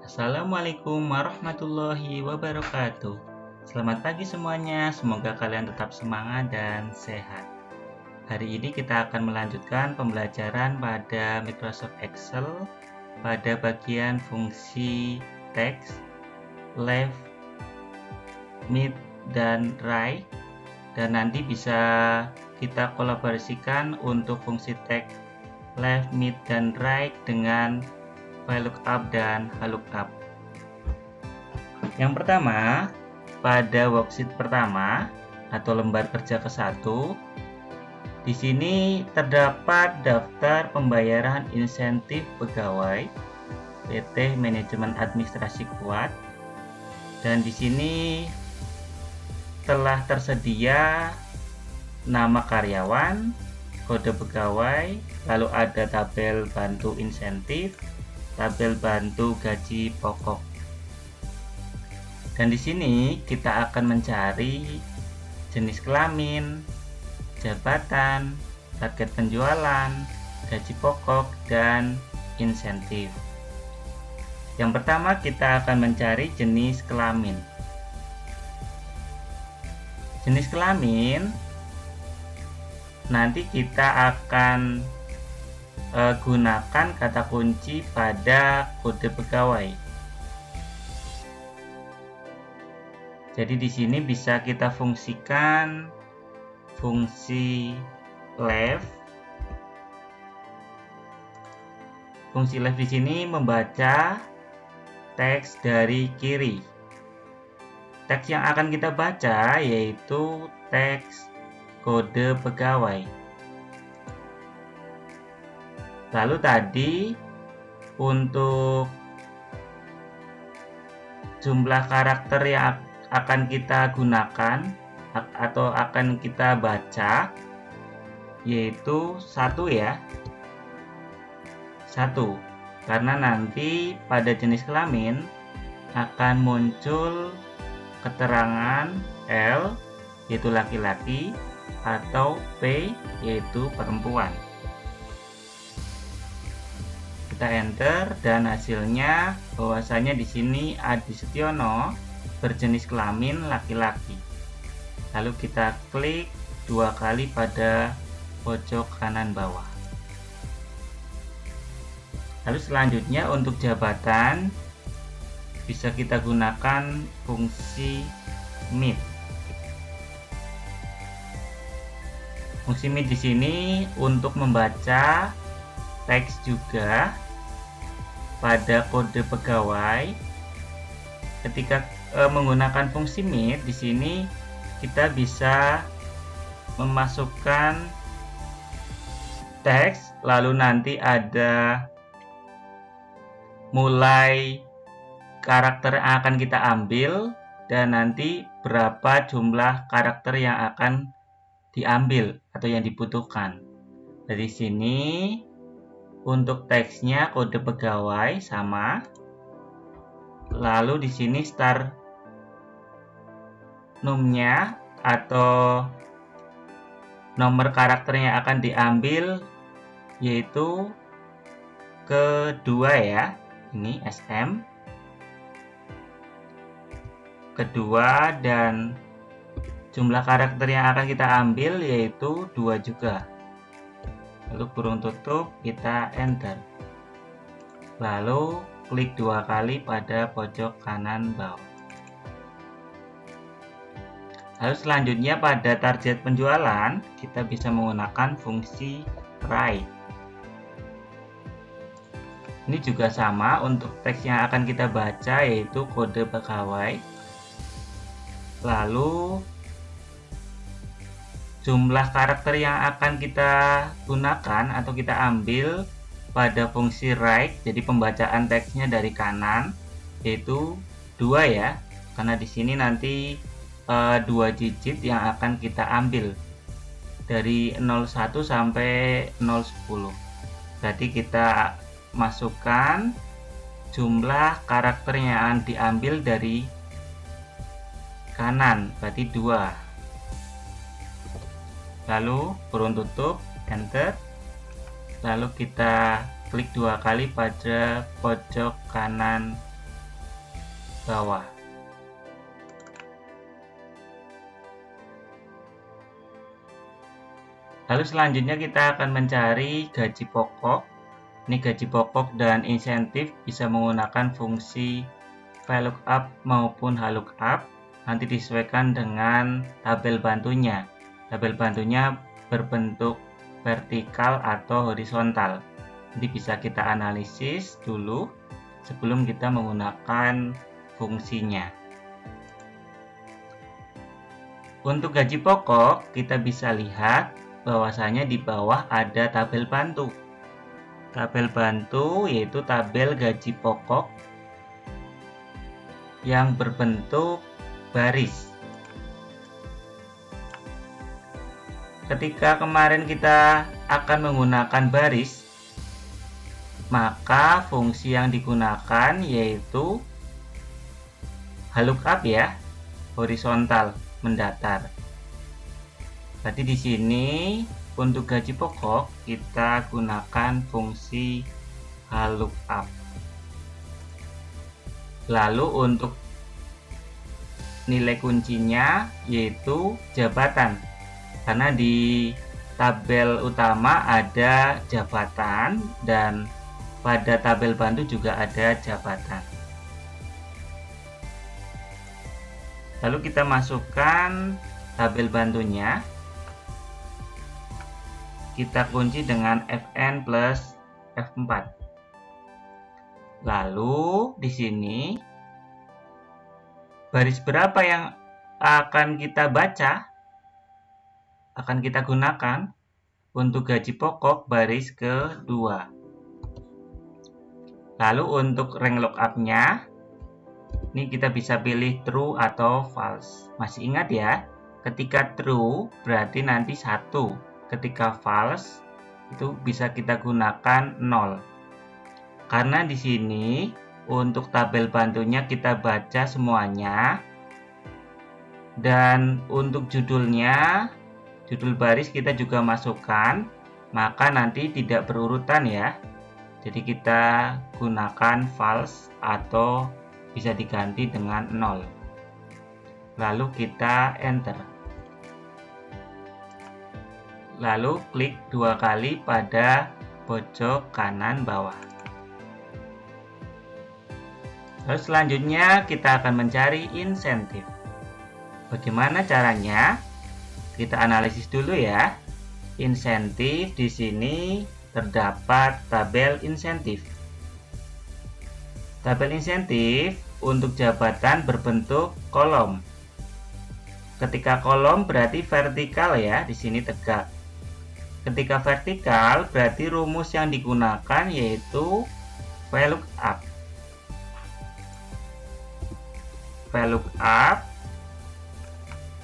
Assalamualaikum warahmatullahi wabarakatuh. Selamat pagi semuanya, semoga kalian tetap semangat dan sehat. Hari ini kita akan melanjutkan pembelajaran pada Microsoft Excel pada bagian fungsi text, left, mid, dan right. Dan nanti bisa kita kolaborasikan untuk fungsi text, left, mid, dan right dengan VLOOKUP dan HLOOKUP. Yang pertama, pada worksheet pertama atau lembar kerja ke-1, di sini terdapat daftar pembayaran insentif pegawai PT Manajemen Administrasi Kuat, dan di sini telah tersedia nama karyawan, kode pegawai, lalu ada tabel bantu insentif, tabel bantu gaji pokok. Dan di sini kita akan mencari jenis kelamin, jabatan, target penjualan, gaji pokok, dan insentif. Yang pertama kita akan mencari jenis kelamin. Jenis kelamin nanti kita akan gunakan kata kunci pada kode pegawai. Jadi di sini bisa kita fungsikan fungsi left. Fungsi left di sini membaca teks dari kiri. Teks yang akan kita baca yaitu teks kode pegawai. Lalu tadi untuk jumlah karakter yang akan kita gunakan atau akan kita baca yaitu 1 ya. 1. Karena nanti pada jenis kelamin akan muncul keterangan L yaitu laki-laki atau P yaitu perempuan. Kita enter dan hasilnya bahwasanya di sini Adi Setiono berjenis kelamin laki-laki. Lalu kita klik 2 kali pada pojok kanan bawah. Lalu selanjutnya untuk jabatan bisa kita gunakan fungsi mid. Fungsi mid di sini untuk membaca teks juga pada kode pegawai. Ketika menggunakan fungsi mid di sini kita bisa memasukkan teks, lalu nanti ada mulai karakter yang akan kita ambil dan nanti berapa jumlah karakter yang akan diambil atau yang dibutuhkan. Dari sini untuk teksnya kode pegawai sama. Lalu di sini start numnya atau nomor karakter yang akan diambil yaitu kedua ya. Ini SM. Kedua, dan jumlah karakter yang akan kita ambil yaitu 2 juga. Lalu kurung tutup, kita enter. Lalu klik 2 kali pada pojok kanan bawah. Lalu selanjutnya pada target penjualan kita bisa menggunakan fungsi right. Ini juga sama untuk teks yang akan kita baca yaitu kode pegawai. Lalu jumlah karakter yang akan kita gunakan atau kita ambil pada fungsi right, jadi pembacaan teksnya dari kanan yaitu 2 ya, karena di sini nanti 2 digit yang akan kita ambil dari 01 sampai 010. Berarti kita masukkan jumlah karakter yang akan diambil dari kanan, berarti 2. Lalu kurung tutup, enter. Lalu kita klik 2 kali pada pojok kanan bawah. Lalu selanjutnya kita akan mencari gaji pokok. Ini gaji pokok dan insentif bisa menggunakan fungsi VLOOKUP maupun HLOOKUP. Nanti disesuaikan dengan tabel bantunya. Tabel bantunya berbentuk vertikal atau horizontal. Nanti bisa kita analisis dulu sebelum kita menggunakan fungsinya. Untuk gaji pokok, kita bisa lihat bahwasanya di bawah ada tabel bantu. Tabel bantu yaitu tabel gaji pokok yang berbentuk baris. Ketika kemarin kita akan menggunakan baris, maka fungsi yang digunakan yaitu HLOOKUP ya, horizontal, mendatar. Berarti di sini untuk gaji pokok kita gunakan fungsi HLOOKUP. Lalu untuk nilai kuncinya yaitu jabatan. Karena di tabel utama ada jabatan dan pada tabel bantu juga ada jabatan. Lalu kita masukkan tabel bantunya. Kita kunci dengan Fn plus F4. Lalu di sini baris berapa yang akan kita baca? Akan kita gunakan untuk gaji pokok baris kedua. Lalu untuk rank lookup-nya, ini kita bisa pilih true atau false. Masih ingat ya? Ketika true berarti nanti 1. Ketika false itu bisa kita gunakan 0. Karena di sini untuk tabel bantunya kita baca semuanya. Dan untuk judulnya, judul baris kita juga masukkan, maka nanti tidak berurutan ya. Jadi kita gunakan false atau bisa diganti dengan 0. Lalu kita enter. Lalu klik 2 kali pada pojok kanan bawah. Lalu selanjutnya kita akan mencari insentif. Bagaimana caranya? Kita analisis dulu ya. Insentif di sini terdapat tabel insentif. Tabel insentif untuk jabatan berbentuk kolom. Ketika kolom berarti vertikal ya, di sini tegak. Ketika vertikal berarti rumus yang digunakan yaitu VLOOKUP. VLOOKUP,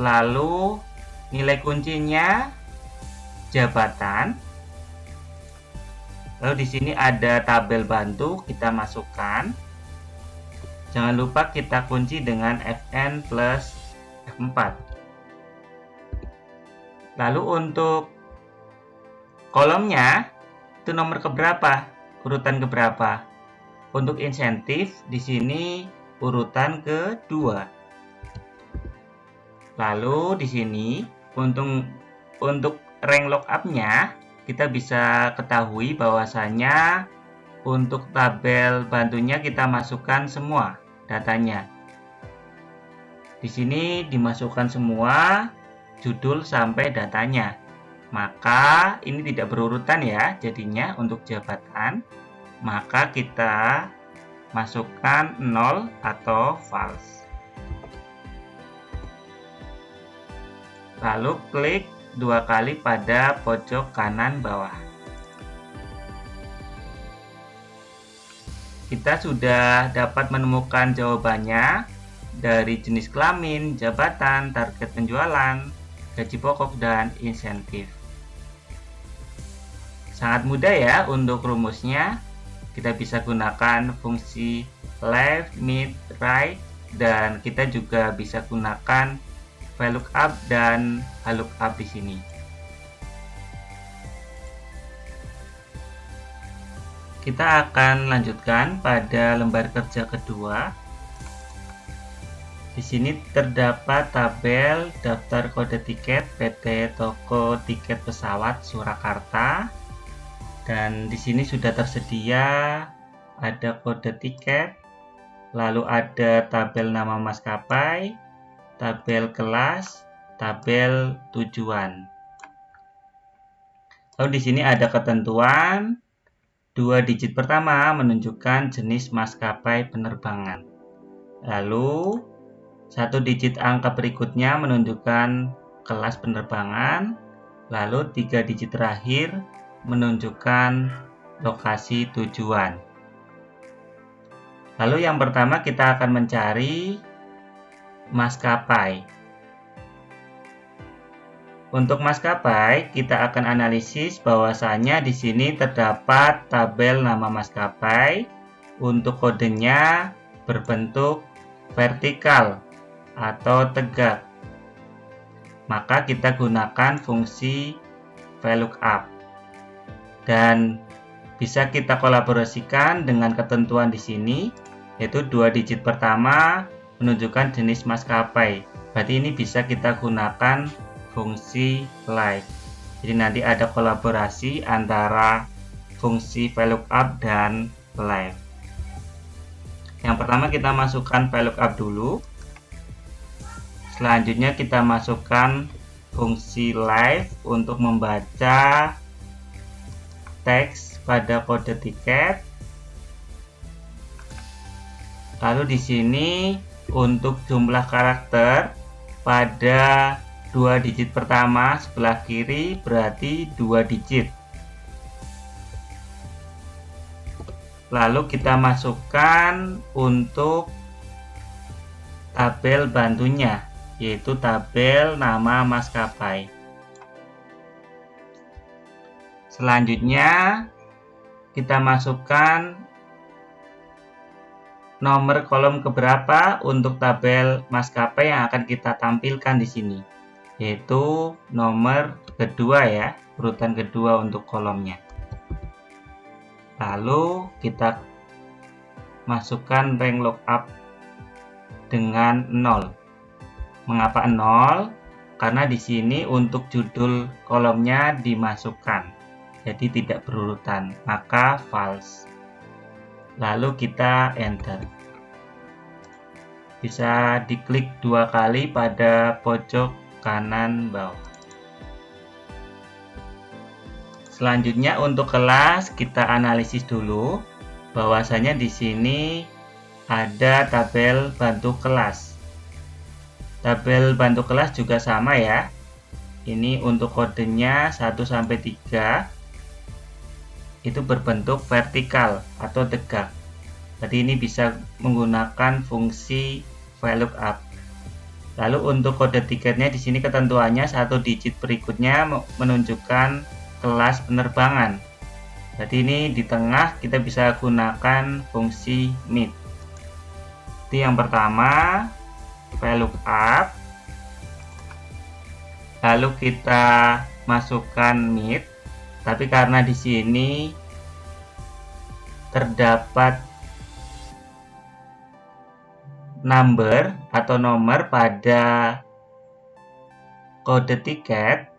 lalu nilai kuncinya jabatan. Lalu di sini ada tabel bantu, kita masukkan. Jangan lupa kita kunci dengan Fn plus F4. Lalu untuk kolomnya itu nomor keberapa? Urutan keberapa? Untuk insentif di sini urutan kedua. Lalu di sini untuk rank lookup-nya kita bisa ketahui bahwasanya untuk tabel bantunya kita masukkan semua datanya. Di sini dimasukkan semua judul sampai datanya. Maka ini tidak berurutan ya, jadinya untuk jabatan. Maka kita masukkan 0 atau false. Lalu klik 2 kali pada pojok kanan bawah. Kita sudah dapat menemukan jawabannya dari jenis kelamin, jabatan, target penjualan, gaji pokok, dan insentif. Sangat mudah ya untuk rumusnya. Kita bisa gunakan fungsi left, mid, right, dan kita juga bisa gunakan VLOOKUP dan HLOOKUP di sini. Kita akan lanjutkan pada lembar kerja kedua. Di sini terdapat tabel daftar kode tiket PT Toko Tiket Pesawat Surakarta, dan di sini sudah tersedia ada kode tiket, lalu ada tabel nama maskapai, tabel kelas, tabel tujuan. Lalu di sini ada ketentuan. 2 digit pertama menunjukkan jenis maskapai penerbangan. Lalu 1 digit angka berikutnya menunjukkan kelas penerbangan. Lalu 3 digit terakhir menunjukkan lokasi tujuan. Lalu yang pertama kita akan mencari maskapai. Untuk maskapai, kita akan analisis bahwasanya di sini terdapat tabel nama maskapai. Untuk kodenya berbentuk vertikal atau tegak. Maka kita gunakan fungsi VLOOKUP. Dan bisa kita kolaborasikan dengan ketentuan di sini, yaitu 2 digit pertama menunjukkan jenis maskapai. Berarti ini bisa kita gunakan fungsi live. Jadi nanti ada kolaborasi antara fungsi VLOOKUP dan live. Yang pertama kita masukkan VLOOKUP dulu. Selanjutnya kita masukkan fungsi live untuk membaca teks pada kode tiket. Lalu di sini untuk jumlah karakter pada 2 digit pertama sebelah kiri berarti 2 digit. Lalu kita masukkan untuk tabel bantunya, yaitu tabel nama maskapai. Selanjutnya kita masukkan nomor kolom keberapa untuk tabel maskapai yang akan kita tampilkan di sini, yaitu nomor kedua ya, urutan kedua untuk kolomnya. Lalu kita masukkan rank lookup dengan 0. Mengapa 0? Karena di sini untuk judul kolomnya dimasukkan, jadi tidak berurutan, maka false. Lalu kita enter. Bisa diklik 2 kali pada pojok kanan bawah. Selanjutnya untuk kelas kita analisis dulu bahwasanya di sini ada tabel bantu kelas. Tabel bantu kelas juga sama ya. Ini untuk kodenya 1 sampai 3 itu berbentuk vertikal atau tegak. Jadi ini bisa menggunakan fungsi VLOOKUP. Lalu untuk kode tiketnya di sini ketentuannya 1 digit berikutnya menunjukkan kelas penerbangan. Jadi ini di tengah kita bisa gunakan fungsi MIT. Itu yang pertama, VLOOKUP. Lalu kita masukkan MIT. Tapi karena di sini terdapat number atau nomor pada kode tiket,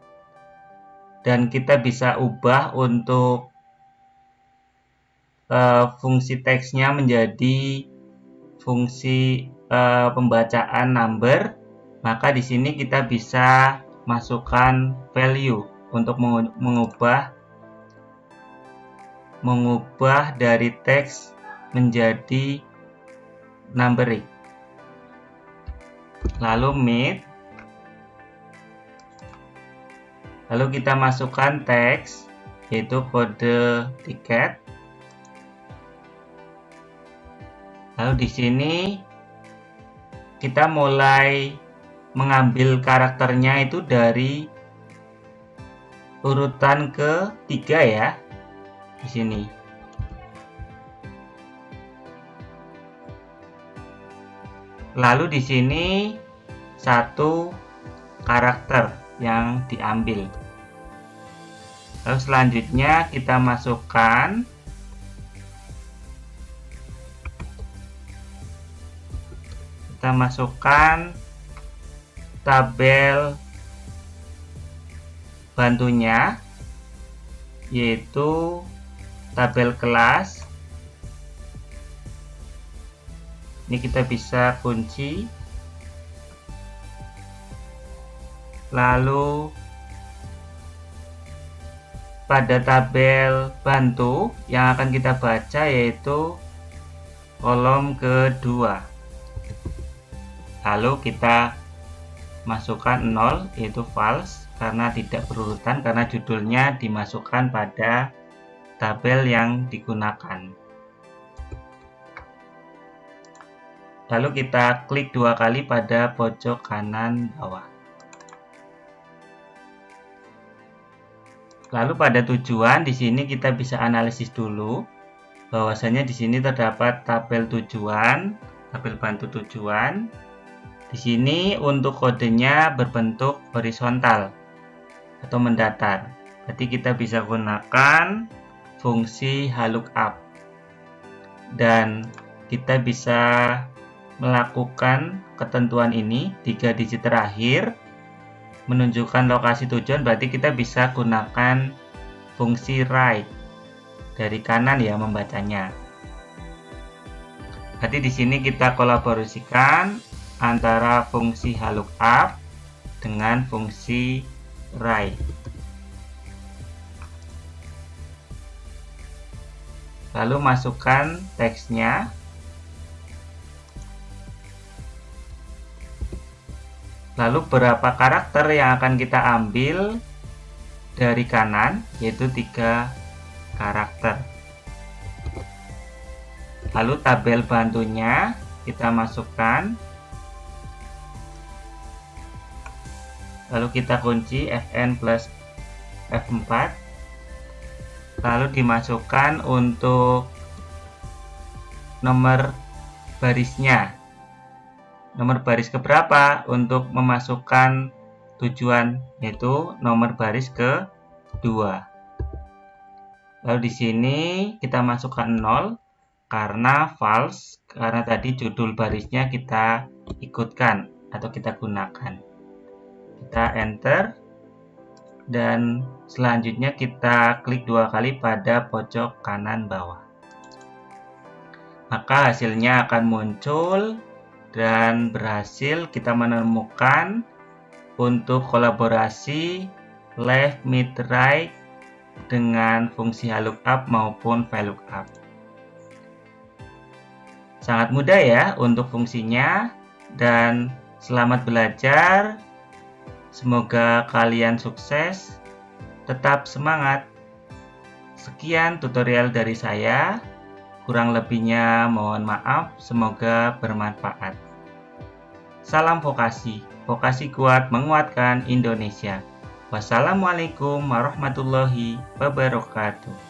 dan kita bisa ubah untuk fungsi teksnya menjadi fungsi pembacaan number, maka di sini kita bisa masukkan value untuk mengubah dari teks menjadi numbering. Lalu MIT. Lalu kita masukkan teks, yaitu kode tiket. Lalu di sini kita mulai mengambil karakternya itu dari urutan ketiga ya, di sini. Lalu di sini 1 karakter yang diambil. Lalu selanjutnya kita masukkan kita masukkan tabel bantunya, yaitu tabel kelas. Ini kita bisa kunci, lalu pada tabel bantu yang akan kita baca yaitu kolom kedua. Lalu kita masukkan 0 yaitu false karena tidak berurutan, karena judulnya dimasukkan pada tabel yang digunakan. Lalu kita klik 2 kali pada pojok kanan bawah. Lalu pada tujuan, di sini kita bisa analisis dulu bahwasanya di sini terdapat tabel tujuan, tabel bantu tujuan. Di sini untuk kodenya berbentuk horizontal atau mendatar. Berarti kita bisa gunakan fungsi lookup. Dan kita bisa melakukan ketentuan ini 3 digit terakhir menunjukkan lokasi tujuan, berarti kita bisa gunakan fungsi right dari kanan ya membacanya. Berarti di sini kita kolaborasikan antara fungsi lookup dengan fungsi right. Lalu masukkan teksnya. Lalu berapa karakter yang akan kita ambil dari kanan, yaitu 3 karakter. Lalu tabel bantunya kita masukkan. Lalu kita kunci Fn plus F4. Lalu dimasukkan untuk nomor barisnya. Nomor baris keberapa untuk memasukkan tujuan, yaitu nomor baris kedua. Lalu di sini kita masukkan 0 karena false, karena tadi judul barisnya kita ikutkan atau kita gunakan. Kita enter dan selanjutnya kita klik 2 kali pada pojok kanan bawah. Maka hasilnya akan muncul dan berhasil kita menemukan untuk kolaborasi left, mid, right dengan fungsi lookup maupun VLOOKUP. Sangat mudah ya untuk fungsinya, dan selamat belajar. Semoga kalian sukses, tetap semangat. Sekian tutorial dari saya. Kurang lebihnya mohon maaf, semoga bermanfaat. Salam vokasi, vokasi kuat menguatkan Indonesia. Wassalamualaikum warahmatullahi wabarakatuh.